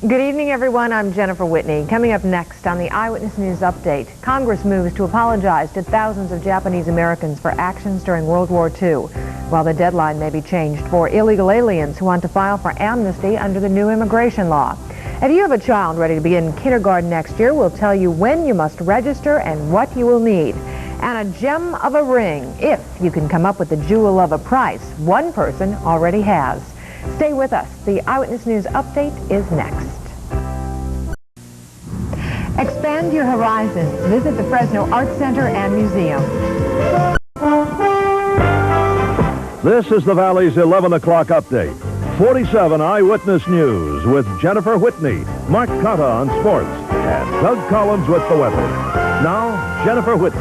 Good evening, everyone. I'm Jennifer Whitney. Coming up next on the Eyewitness News Update, Congress moves to apologize to thousands of Japanese Americans for actions during World War II, while the deadline may be changed for illegal aliens who want to file for amnesty under the new immigration law. If you have a child ready to begin kindergarten next year, we'll tell you when you must register and what you will need. And a gem of a ring, if you can come up with the jewel of a price one person already has. Stay with us. The Eyewitness News Update is next. Expand your horizons. Visit the Fresno Art Center and Museum. This is the Valley's 11 o'clock update. 47 Eyewitness News with Jennifer Whitney, Mark Cotta on sports, and Doug Collins with the weather. Now, Jennifer Whitney.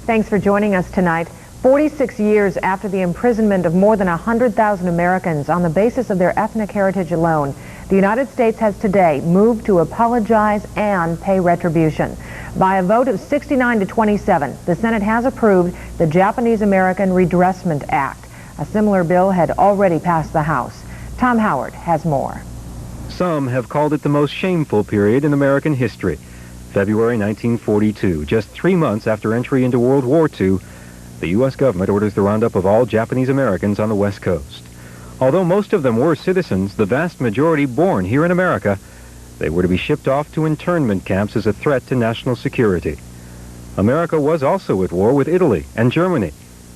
Thanks for joining us tonight. 46 years after the imprisonment of more than 100,000 Americans on the basis of their ethnic heritage alone, the United States has today moved to apologize and pay retribution. By a vote of 69 to 27, the Senate has approved the Japanese American Redressment Act. A similar bill had already passed the House. Tom Howard has more. Some have called it the most shameful period in American history. February 1942, just 3 months after entry into World War II, the U.S. government orders the roundup of all Japanese Americans on the West Coast. Although most of them were citizens, the vast majority born here in America, they were to be shipped off to internment camps as a threat to national security. America was also at war with Italy and Germany,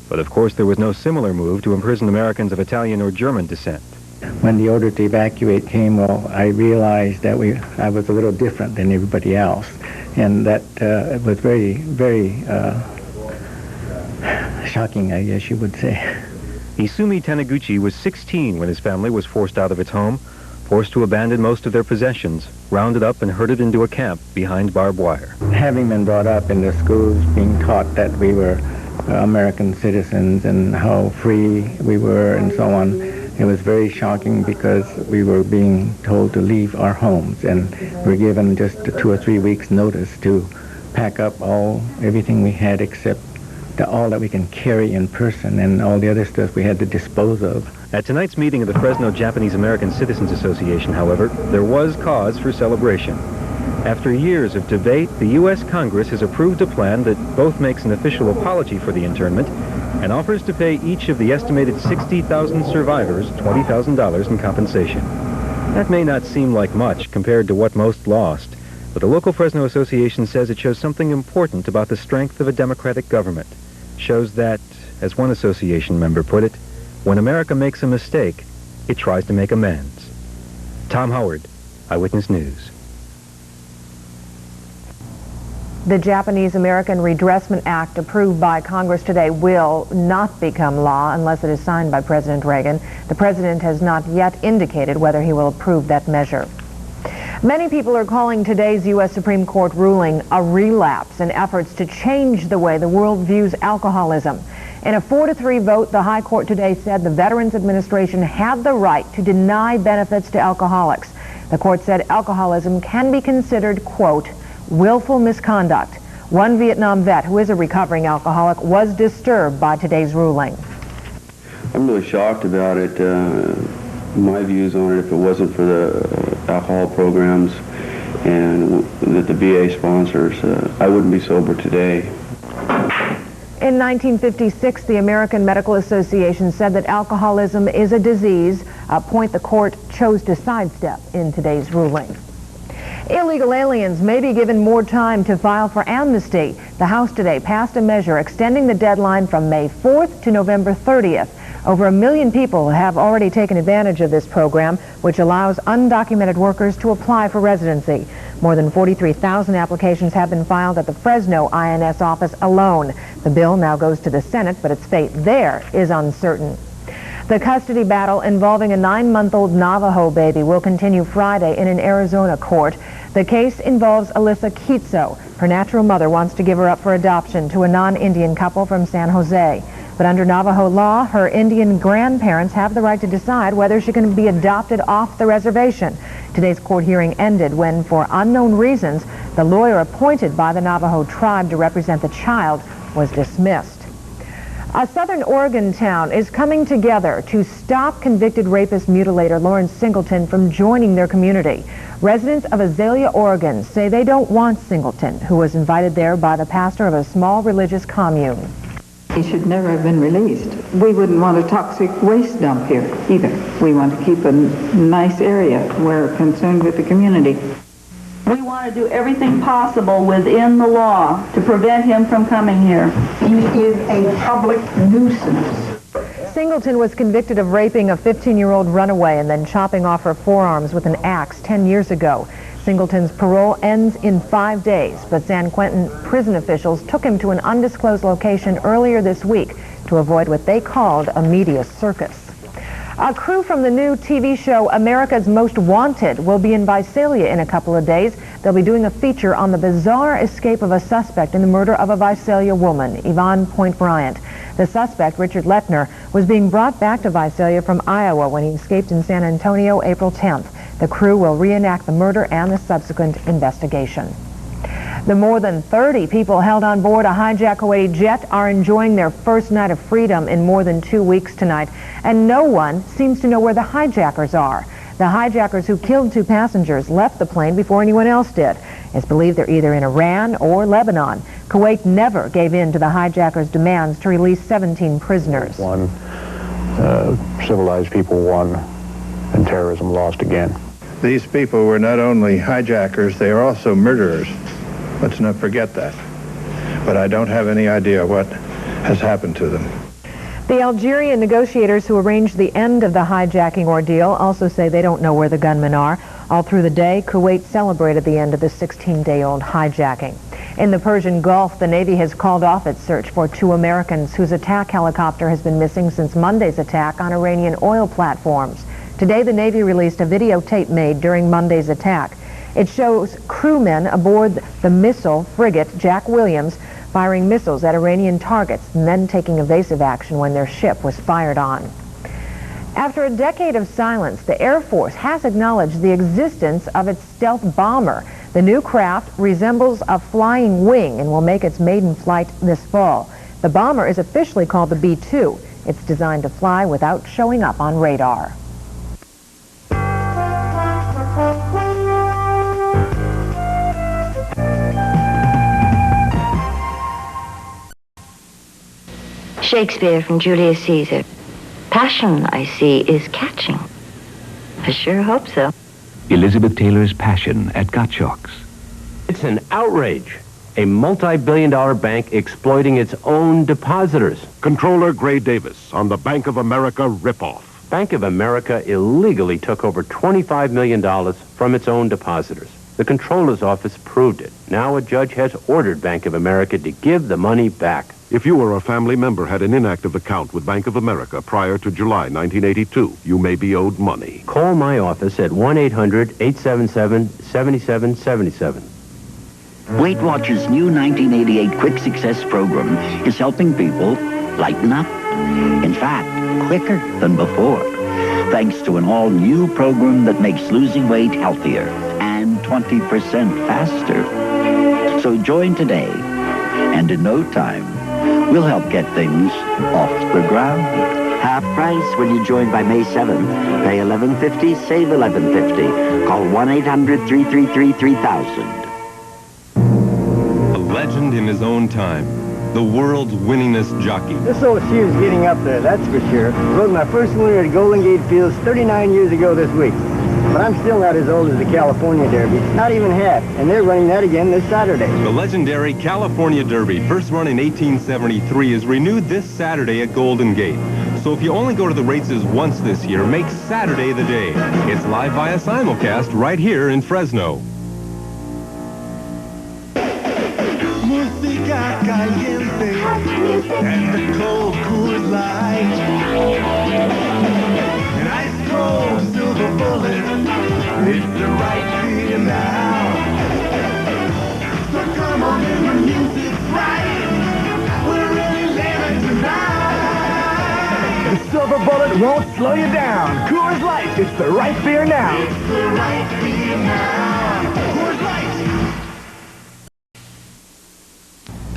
but of course there was no similar move to imprison Americans of Italian or German descent. When the order to evacuate came, well, I realized that I was a little different than everybody else, and that it was very, very shocking, I guess you would say. Isumi Taniguchi was 16 when his family was forced out of its home, forced to abandon most of their possessions, rounded up and herded into a camp behind barbed wire. Having been brought up in the schools, being taught that we were American citizens and how free we were and so on, it was very shocking because we were being told to leave our homes, and we were given just 2 or 3 weeks notice to pack up everything we had except all that we can carry in person, and all the other stuff we had to dispose of. At tonight's meeting of the Fresno Japanese American Citizens Association, however, there was cause for celebration. After years of debate, the U.S. Congress has approved a plan that both makes an official apology for the internment and offers to pay each of the estimated 60,000 survivors $20,000 in compensation. That may not seem like much compared to what most lost, but the local Fresno Association says it shows something important about the strength of a democratic government. Shows that, as one association member put it, when America makes a mistake, it tries to make amends. Tom Howard, Eyewitness News. The Japanese American Redressment Act approved by Congress today will not become law unless it is signed by President Reagan. The president has not yet indicated whether he will approve that measure. Many people are calling today's U.S. Supreme Court ruling a relapse in efforts to change the way the world views alcoholism. In a 4-3 vote, the High Court today said the Veterans Administration had the right to deny benefits to alcoholics. The court said alcoholism can be considered, quote, willful misconduct. One Vietnam vet who is a recovering alcoholic was disturbed by today's ruling. I'm really shocked about it. My views on it, if it wasn't for the alcohol programs and that the VA sponsors, I wouldn't be sober today. In 1956, the American Medical Association said that alcoholism is a disease, a point the court chose to sidestep in today's ruling. Illegal aliens may be given more time to file for amnesty. The House today passed a measure extending the deadline from May 4th to November 30th. Over 1 million people have already taken advantage of this program, which allows undocumented workers to apply for residency. More than 43,000 applications have been filed at the Fresno INS office alone. The bill now goes to the Senate, but its fate there is uncertain. The custody battle involving a 9-month-old Navajo baby will continue Friday in an Arizona court. The case involves Alyssa Kitso. Her natural mother wants to give her up for adoption to a non-Indian couple from San Jose. But under Navajo law, her Indian grandparents have the right to decide whether she can be adopted off the reservation. Today's court hearing ended when, for unknown reasons, the lawyer appointed by the Navajo tribe to represent the child was dismissed. A southern Oregon town is coming together to stop convicted rapist mutilator Lawrence Singleton from joining their community. Residents of Azalea, Oregon say they don't want Singleton, who was invited there by the pastor of a small religious commune. He should never have been released. We wouldn't want a toxic waste dump here either. We want to keep a nice area. We're concerned with the community. We want to do everything possible within the law to prevent him from coming here. He is a public nuisance. Singleton was convicted of raping a 15-year-old runaway and then chopping off her forearms with an axe 10 years ago. Singleton's parole ends in 5 days, but San Quentin prison officials took him to an undisclosed location earlier this week to avoid what they called a media circus. A crew from the new TV show America's Most Wanted will be in Visalia in a couple of days. They'll be doing a feature on the bizarre escape of a suspect in the murder of a Visalia woman, Yvonne Point Bryant. The suspect, Richard Lechner, was being brought back to Visalia from Iowa when he escaped in San Antonio April 10th. The crew will reenact the murder and the subsequent investigation. The more than 30 people held on board a hijacked Kuwaiti jet are enjoying their first night of freedom in more than 2 weeks tonight, and no one seems to know where the hijackers are. The hijackers who killed 2 passengers left the plane before anyone else did. It's believed they're either in Iran or Lebanon. Kuwait never gave in to the hijackers' demands to release 17 prisoners. Won, civilized people won, and terrorism lost again. These people were not only hijackers, they are also murderers. Let's not forget that. But I don't have any idea what has happened to them. The Algerian negotiators who arranged the end of the hijacking ordeal also say they don't know where the gunmen are. All through the day, Kuwait celebrated the end of the 16-day-old hijacking. In the Persian Gulf, the Navy has called off its search for 2 Americans whose attack helicopter has been missing since Monday's attack on Iranian oil platforms. Today, the Navy released a videotape made during Monday's attack. It shows crewmen aboard the missile frigate Jack Williams firing missiles at Iranian targets and then taking evasive action when their ship was fired on. After a decade of silence, the Air Force has acknowledged the existence of its stealth bomber. The new craft resembles a flying wing and will make its maiden flight this fall. The bomber is officially called the B-2. It's designed to fly without showing up on radar. Shakespeare from Julius Caesar. Passion, I see, is catching. I sure hope so. Elizabeth Taylor's Passion at Gottschalk's. It's an outrage. A multi-billion-dollar bank exploiting its own depositors. Controller Gray Davis on the Bank of America ripoff. Bank of America illegally took over $25 million from its own depositors. The Comptroller's office proved it. Now a judge has ordered Bank of America to give the money back. If you or a family member had an inactive account with Bank of America prior to July 1982, you may be owed money. Call my office at 1-800-877-7777. Weight Watchers' new 1988 Quick Success program is helping people lighten up. In fact, quicker than before, thanks to an all-new program that makes losing weight healthier and 20% faster. So join today, and in no time, we'll help get things off the ground. Half price when you join by May 7th. Pay $11.50, save $11.50. Call 1-800-333-3000. A legend in his own time. The world's winningest jockey. This old shoe's getting up there, that's for sure. Rode my first winner at Golden Gate Fields 39 years ago this week. But I'm still not as old as the California Derby. Not even half. And they're running that again this Saturday. The legendary California Derby, first run in 1873, is renewed this Saturday at Golden Gate. So if you only go to the races once this year, make Saturday the day. It's live via simulcast right here in Fresno. Música caliente and the cold, cool light. An ice cold silver bullet, it's the right fear now. So come on in, the music's right. We're really living tonight. The silver bullet won't slow you down. Coors Light, it's the right beer now. It's the right beer now. Coors Light.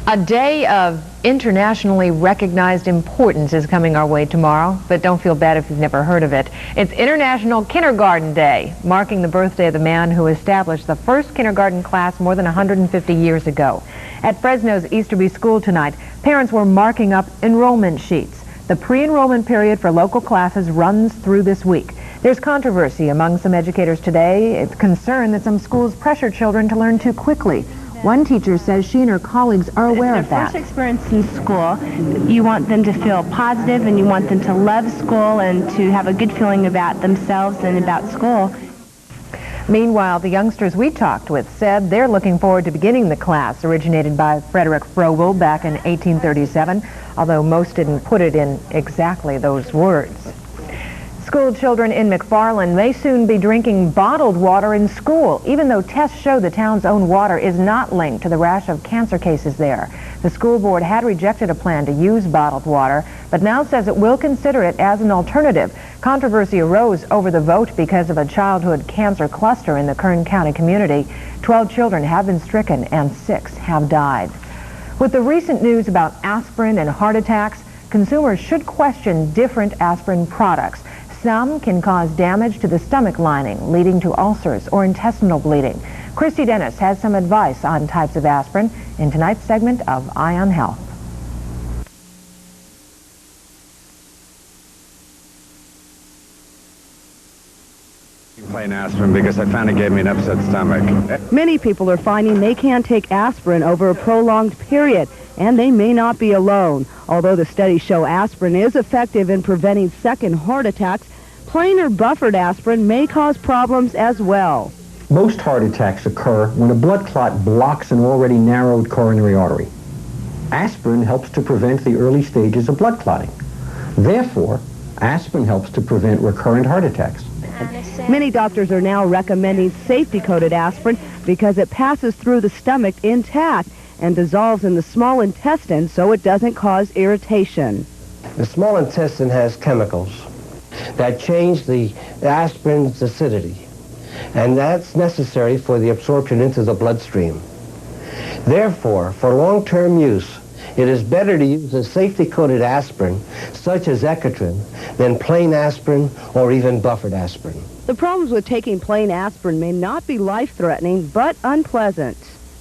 A day of internationally recognized importance is coming our way tomorrow, but don't feel bad if you've never heard of it. It's International Kindergarten Day, marking the birthday of the man who established the first kindergarten class more than 150 years ago. At Fresno's Easterby School tonight, parents were marking up enrollment sheets. The pre-enrollment period for local classes runs through this week. There's controversy among some educators today. It's concern that some schools pressure children to learn too quickly. One teacher says she and her colleagues are aware of that. It's their first experience in school. You want them to feel positive, and you want them to love school and to have a good feeling about themselves and about school. Meanwhile, the youngsters we talked with said they're looking forward to beginning the class originated by Frederick Froebel back in 1837, although most didn't put it in exactly those words. School children in McFarland may soon be drinking bottled water in school, even though tests show the town's own water is not linked to the rash of cancer cases there. The school board had rejected a plan to use bottled water, but now says it will consider it as an alternative. Controversy arose over the vote because of a childhood cancer cluster in the Kern County community. 12 children have been stricken and 6 have died. With the recent news about aspirin and heart attacks, consumers should question different aspirin products. Some can cause damage to the stomach lining, leading to ulcers or intestinal bleeding. Christy Dennis has some advice on types of aspirin in tonight's segment of Eye on Health. Plain aspirin because I found it gave me an upset stomach. Many people are finding they can't take aspirin over a prolonged period, and they may not be alone. Although the studies show aspirin is effective in preventing second heart attacks, plain or buffered aspirin may cause problems as well. Most heart attacks occur when a blood clot blocks an already narrowed coronary artery. Aspirin helps to prevent the early stages of blood clotting. Therefore, aspirin helps to prevent recurrent heart attacks. Many doctors are now recommending safety-coated aspirin because it passes through the stomach intact and dissolves in the small intestine so it doesn't cause irritation. The small intestine has chemicals that change the aspirin's acidity, and that's necessary for the absorption into the bloodstream. Therefore, for long-term use, it is better to use a safety-coated aspirin, such as Ecotrin, than plain aspirin or even buffered aspirin. The problems with taking plain aspirin may not be life-threatening, but unpleasant.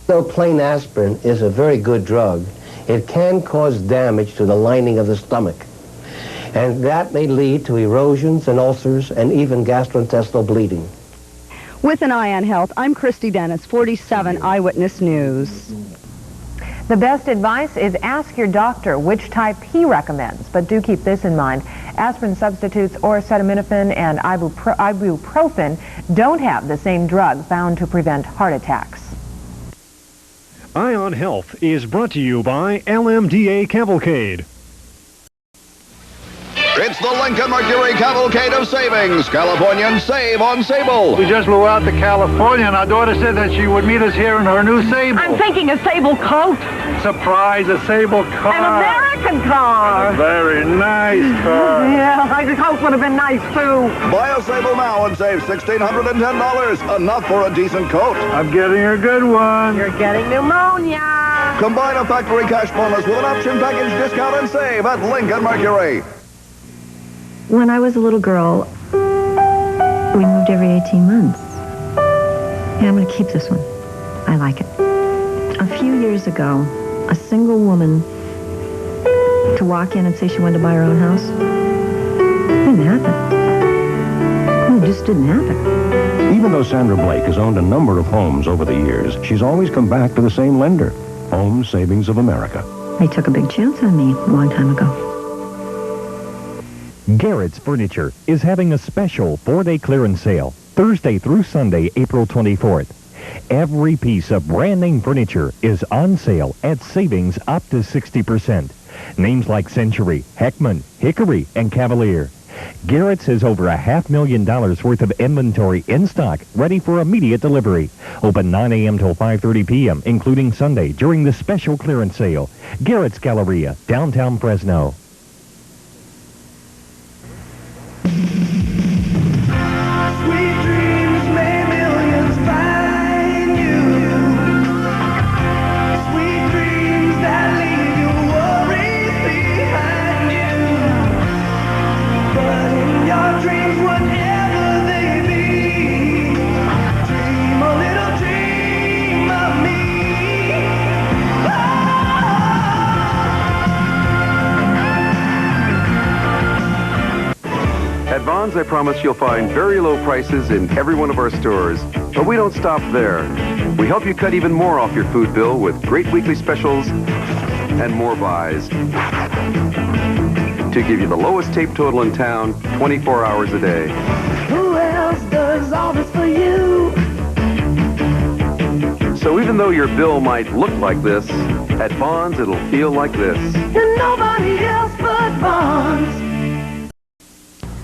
Though plain aspirin is a very good drug, it can cause damage to the lining of the stomach, and that may lead to erosions and ulcers and even gastrointestinal bleeding. With an Eye on Health, I'm Christy Dennis, 47 Eyewitness News. The best advice is ask your doctor which type he recommends, but do keep this in mind. Aspirin substitutes or acetaminophen and ibuprofen don't have the same drug found to prevent heart attacks. Eye on Health is brought to you by LMDA Cavalcade. It's the Lincoln Mercury Cavalcade of Savings. Californians save on Sable. We just flew out to California, and our daughter said that she would meet us here in her new Sable. I'm thinking a Sable coat. Surprise, a Sable car. An American car. A very nice car. Yeah, the coat would have been nice, too. Buy a Sable now and save $1,610. Enough for a decent coat. I'm getting a good one. You're getting pneumonia. Combine a factory cash bonus with an option package discount and save at Lincoln Mercury. When I was a little girl, we moved every 18 months. Yeah, I'm going to keep this one. I like it. A few years ago, a single woman to walk in and say she wanted to buy her own house, didn't happen. It just didn't happen. Even though Sandra Blake has owned a number of homes over the years, she's always come back to the same lender, Home Savings of America. They took a big chance on me a long time ago. Garrett's Furniture is having a special 4-day clearance sale, Thursday through Sunday, April 24th. Every piece of brand name furniture is on sale at savings up to 60%. Names like Century, Heckman, Hickory, and Cavalier. Garrett's has over $500,000 worth of inventory in stock, ready for immediate delivery. Open 9 a.m. till 5:30 p.m., including Sunday, during the special clearance sale. Garrett's Galleria, downtown Fresno. Sweet dreams that leave you Bonds, I promise you'll find very low prices in every one of our stores. But we don't stop there. We help you cut even more off your food bill with great weekly specials and more buys to give you the lowest tape total in town 24 hours a day. Who else does all this for you? So even though your bill might look like this, at Bonds it'll feel like this. And nobody else but Bonds.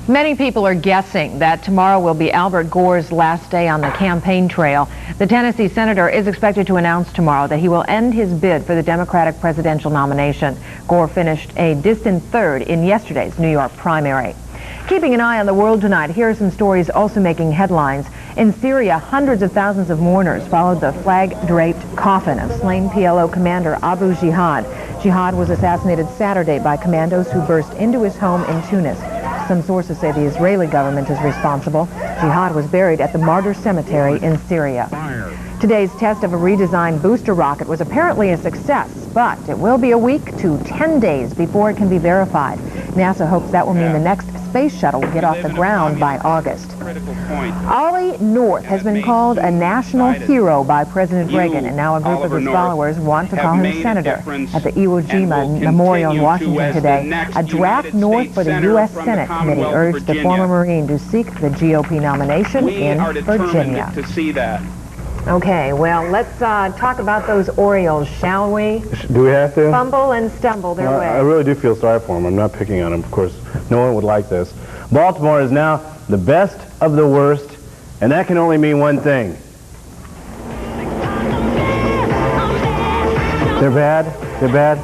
Many people are guessing that tomorrow will be Albert Gore's last day on the campaign trail. The Tennessee senator is expected to announce tomorrow that he will end his bid for the Democratic presidential nomination. Gore finished a distant third in yesterday's New York primary. Keeping an eye on the world tonight, here are some stories also making headlines. In Syria, hundreds of thousands of mourners followed the flag-draped coffin of slain PLO commander Abu Jihad. Jihad was assassinated Saturday by commandos who burst into his home in Tunis. Some sources say the Israeli government is responsible. Jihad was buried at the Martyr Cemetery in Syria. Today's test of a redesigned booster rocket was apparently a success, but it will be a week to 10 days before it can be verified. NASA hopes that will mean the next space shuttle will get off the ground by August. Ollie North has been called a national hero by President Reagan, and now a group of his followers want to call him senator. At the Iwo Jima Memorial in Washington today, a draft North for the U.S. Senate committee urged the former Marine to seek the GOP nomination in Virginia. Okay, well, let's talk about those Orioles, shall we? Do we have to? Fumble and stumble their way. I really do feel sorry for them. I'm not picking on them. Of course, no one would like this. Baltimore is now the best of the worst, and that can only mean one thing. They're bad? They're bad?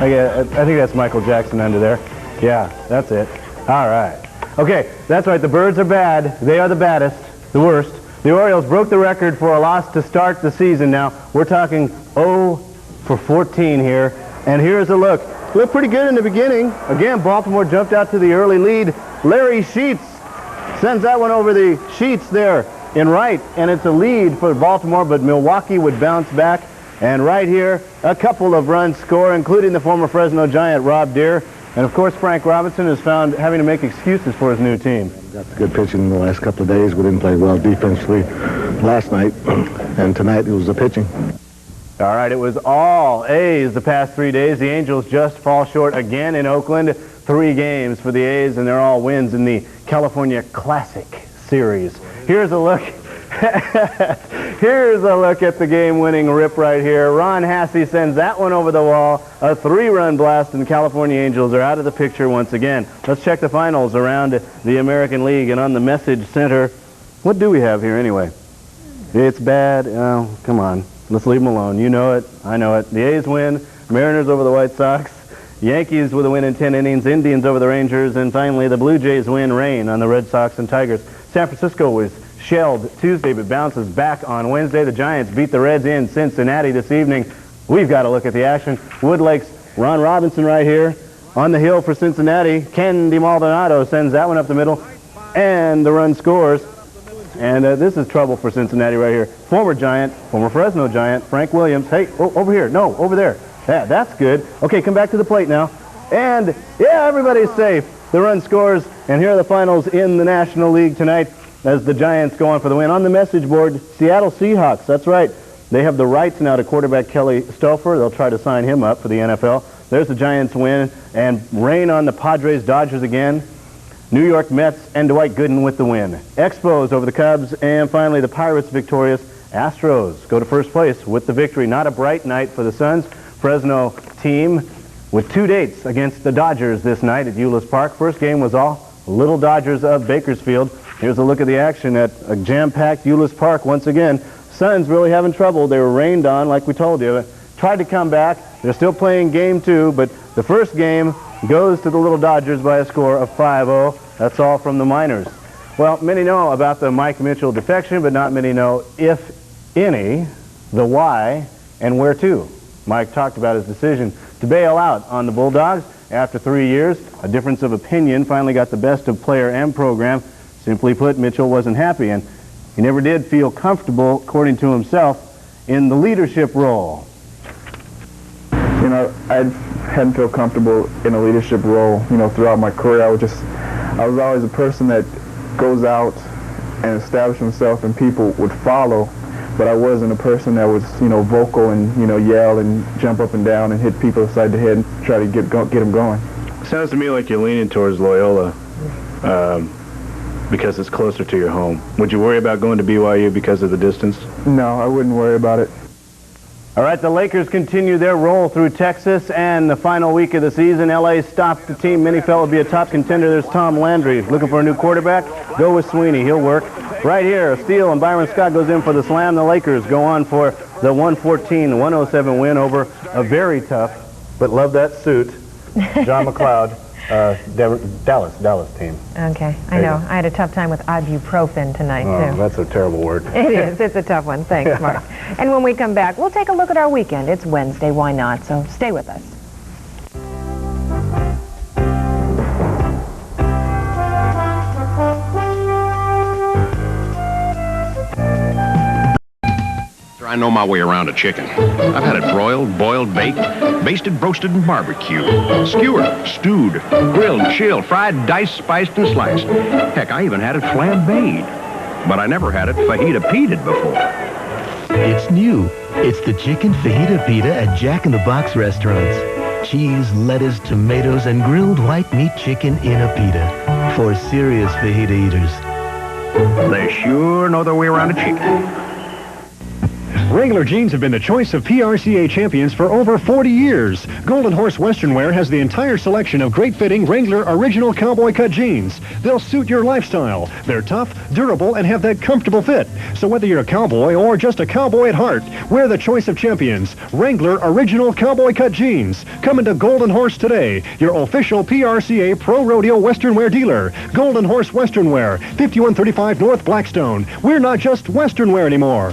I think that's Michael Jackson under there. Yeah, that's it. All right. Okay, that's right. The Birds are bad. They are the baddest, the worst. The Orioles broke the record for a loss to start the season. Now, we're talking 0 for 14 here. And here's a look. Looked pretty good in the beginning. Again, Baltimore jumped out to the early lead. Larry Sheets sends that one over the sheets there in right. And it's a lead for Baltimore, but Milwaukee would bounce back. And right here, a couple of runs score, including the former Fresno Giant, Rob Deere. And, of course, Frank Robinson is found having to make excuses for his new team. Got good pitching in the last couple of days. We didn't play well defensively last night, and tonight it was the pitching. All right, it was all A's the past 3 days. The Angels just fall short again in Oakland. 3 games for the A's, and they're all wins in the California Classic Series. Here's a look. Here's a look at the game-winning rip right here. Ron Hassey sends that one over the wall. A 3-run blast, and the California Angels are out of the picture once again. Let's check the finals around the American League. And on the message center, what do we have here anyway? It's bad. Oh, come on. Let's leave them alone. You know it. I know it. The A's win. Mariners over the White Sox. Yankees with a win in 10 innings. Indians over the Rangers. And finally, the Blue Jays win rain on the Red Sox and Tigers. San Francisco was shelled Tuesday, but bounces back on Wednesday. The Giants beat the Reds in Cincinnati this evening. We've got to look at the action. Woodlake's Ron Robinson right here on the hill for Cincinnati. Ken DiMaldonado sends that one up the middle, and the run scores. And this is trouble for Cincinnati right here. Former Giant, former Fresno Giant, Frank Williams. Hey, over here. No, over there. Yeah, that's good. Okay, come back to the plate now. And, yeah, everybody's safe. The run scores, and here are the finals in the National League tonight as the Giants go on for the win. On the message board, Seattle Seahawks. That's right. They have the rights now to quarterback Kelly Stouffer. They'll try to sign him up for the NFL. There's the Giants win, and rain on the Padres Dodgers again. New York Mets and Dwight Gooden with the win. Expos over the Cubs, and finally the Pirates victorious. Astros go to first place with the victory. Not a bright night for the Suns. Fresno team with 2 dates against the Dodgers this night at Euless Park. First game was all Little Dodgers of Bakersfield. Here's a look at the action at a jam-packed Euless Park once again. Suns really having trouble. They were rained on, like we told you. Tried to come back. They're still playing game 2, but the first game goes to the Little Dodgers by a score of 5-0. That's all from the minors. Well, many know about the Mike Mitchell defection, but not many know, if any, the why and where to. Mike talked about his decision to bail out on the Bulldogs. After 3 years, a difference of opinion finally got the best of player and program. Simply put, Mitchell wasn't happy, and he never did feel comfortable, according to himself, in the leadership role. You know, I hadn't felt comfortable in a leadership role, you know, throughout my career. I was always a person that goes out and establishes himself and people would follow, but I wasn't a person that was, vocal and, yell and jump up and down and hit people upside the head and try to get them going. Sounds to me like you're leaning towards Loyola because it's closer to your home. Would you worry about going to BYU because of the distance? No, I wouldn't worry about it. All right, the Lakers continue their roll through Texas, and the final week of the season, LA stopped the team many felt would be a top contender. There's Tom Landry looking for a new quarterback. Go with Sweeney. He'll work. Right here, a steal, and Byron Scott goes in for the slam. The Lakers go on for the 114-107 win over a very tough, but love that suit, John McLeod. Dallas team. Okay, I know. I had a tough time with ibuprofen tonight, too. That's a terrible word. It is. It's a tough one. Thanks, Mark. And when we come back, we'll take a look at our weekend. It's Wednesday. Why not? So stay with us. I know my way around a chicken. I've had it broiled, boiled, baked, basted, roasted, and barbecued, skewered, stewed, grilled, chilled, fried, diced, spiced, and sliced. Heck, I even had it flambéed. But I never had it fajita-peated before. It's new. It's the chicken fajita pita at Jack in the Box restaurants. Cheese, lettuce, tomatoes, and grilled white meat chicken in a pita. For serious fajita eaters. They sure know their way around a chicken. Wrangler jeans have been the choice of PRCA champions for over 40 years. Golden Horse Western Wear has the entire selection of great-fitting Wrangler original cowboy cut jeans. They'll suit your lifestyle. They're tough, durable, and have that comfortable fit. So whether you're a cowboy or just a cowboy at heart, wear the choice of champions. Wrangler original cowboy cut jeans. Come into Golden Horse today, your official PRCA Pro Rodeo Western Wear dealer. Golden Horse Western Wear, 5135 North Blackstone. We're not just Western Wear anymore.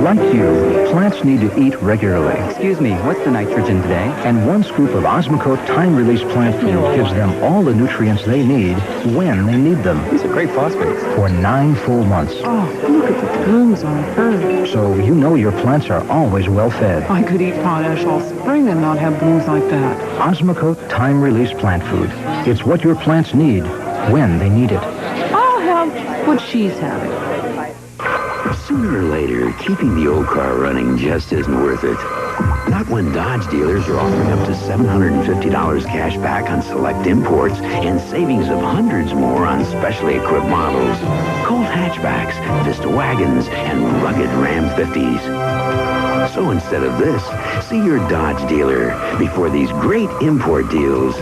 Like you, plants need to eat regularly. Excuse me, what's the nitrogen today? And one scoop of Osmocote time-release plant food gives them all the nutrients they need when they need them. These are great phosphates. For 9 full months. Oh, look at the blooms on her. So you know your plants are always well fed. I could eat potash all spring and not have blooms like that. Osmocote time-release plant food. It's what your plants need when they need it. I'll have what she's having. Sooner or later, keeping the old car running just isn't worth it. Not when Dodge dealers are offering up to $750 cash back on select imports and savings of hundreds more on specially equipped models. Colt hatchbacks, Vista wagons, and rugged Ram 50s. So instead of this, see your Dodge dealer before these great import deals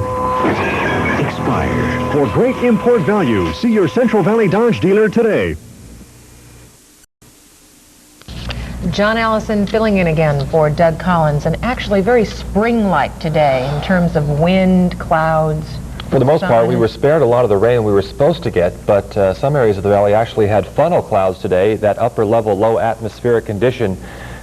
expire. For great import value, see your Central Valley Dodge dealer today. John Allison filling in again for Doug Collins, and actually very spring-like today in terms of wind, clouds. For the most part, we were spared a lot of the rain we were supposed to get, but some areas of the valley actually had funnel clouds today, that upper-level low atmospheric condition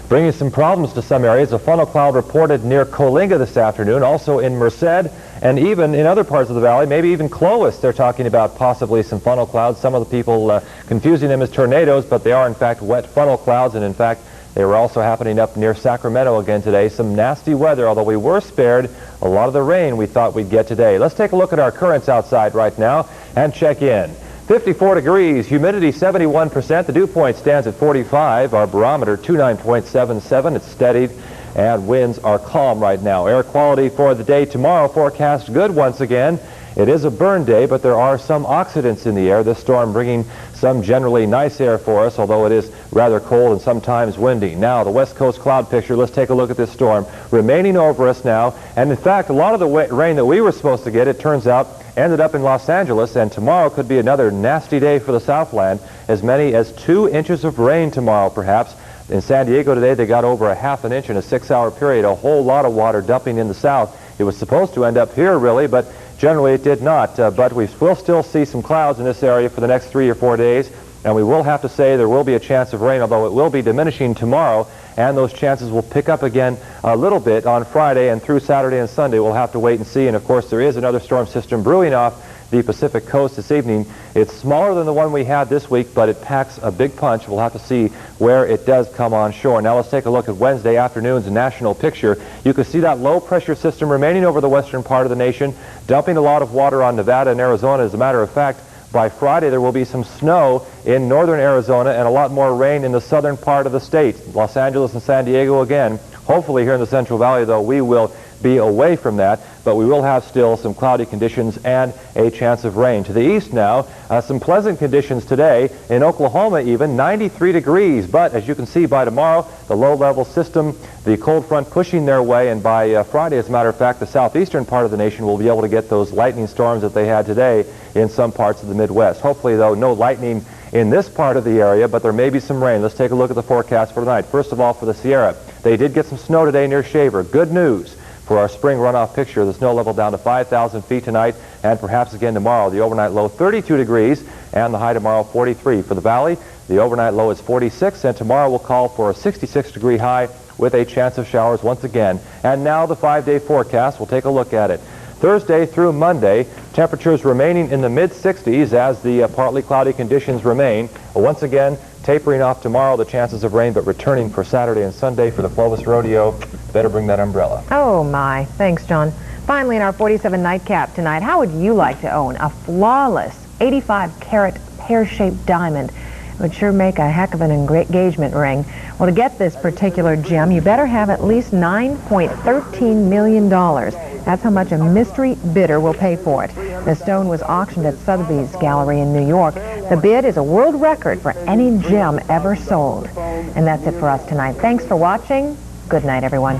bringing some problems to some areas. A funnel cloud reported near Coalinga this afternoon, also in Merced, and even in other parts of the valley, maybe even Clovis. They're talking about possibly some funnel clouds. Some of the people confusing them as tornadoes, but they are in fact wet funnel clouds, and in fact they were also happening up near Sacramento again today. Some nasty weather, although we were spared a lot of the rain we thought we'd get today. Let's take a look at our currents outside right now and check in. 54 degrees, humidity 71%, the dew point stands at 45, our barometer 29.77, it's steadied, and winds are calm right now. Air quality for the day tomorrow forecast good once again. It is a burn day, but there are some oxidants in the air. This storm bringing some generally nice air for us, although it is rather cold and sometimes windy. Now, the West Coast cloud picture, let's take a look at this storm remaining over us now. And in fact, a lot of the rain that we were supposed to get, it turns out, ended up in Los Angeles, and tomorrow could be another nasty day for the Southland. As many as 2 inches of rain tomorrow, perhaps. In San Diego today, they got over a ½ an inch in a 6-hour period, a whole lot of water dumping in the south. It was supposed to end up here, really, but generally it did not. But we will still see some clouds in this area for the next 3 or 4 days, and we will have to say there will be a chance of rain, although it will be diminishing tomorrow, and those chances will pick up again a little bit on Friday and through Saturday and Sunday. We'll have to wait and see, and of course there is another storm system brewing off the Pacific coast this evening. It's smaller than the one we had this week, but it packs a big punch. We'll have to see where it does come on shore. Now let's take a look at Wednesday afternoon's national picture. You can see that low pressure system remaining over the western part of the nation, dumping a lot of water on Nevada and Arizona. As a matter of fact, by Friday there will be some snow in northern Arizona and a lot more rain in the southern part of the state. Los Angeles and San Diego again. Hopefully here in the Central Valley, though, we will be away from that, but we will have still some cloudy conditions and a chance of rain. To the east now, some pleasant conditions today. In Oklahoma even, 93 degrees, but as you can see by tomorrow, the low-level system, the cold front pushing their way, and by Friday, as a matter of fact, the southeastern part of the nation will be able to get those lightning storms that they had today in some parts of the Midwest. Hopefully, though, no lightning in this part of the area, but there may be some rain. Let's take a look at the forecast for tonight. First of all, for the Sierra, they did get some snow today near Shaver. Good news. For our spring runoff picture, the snow level down to 5,000 feet tonight, and perhaps again tomorrow. The overnight low 32 degrees, and the high tomorrow 43. For the valley, the overnight low is 46, and tomorrow will call for a 66-degree high with a chance of showers once again. And now the 5-day forecast. We'll take a look at it. Thursday through Monday, temperatures remaining in the mid-60s as the partly cloudy conditions remain. Once again, tapering off tomorrow, the chances of rain, but returning for Saturday and Sunday for the Clovis Rodeo. Better bring that umbrella. Oh, my. Thanks, John. Finally, in our 47 nightcap tonight, how would you like to own a flawless 85-carat pear-shaped diamond? It would sure make a heck of an engagement ring. Well, to get this particular gem, you better have at least $9.13 million. That's how much a mystery bidder will pay for it. The stone was auctioned at Sotheby's Gallery in New York. The bid is a world record for any gem ever sold. And that's it for us tonight. Thanks for watching. Good night, everyone.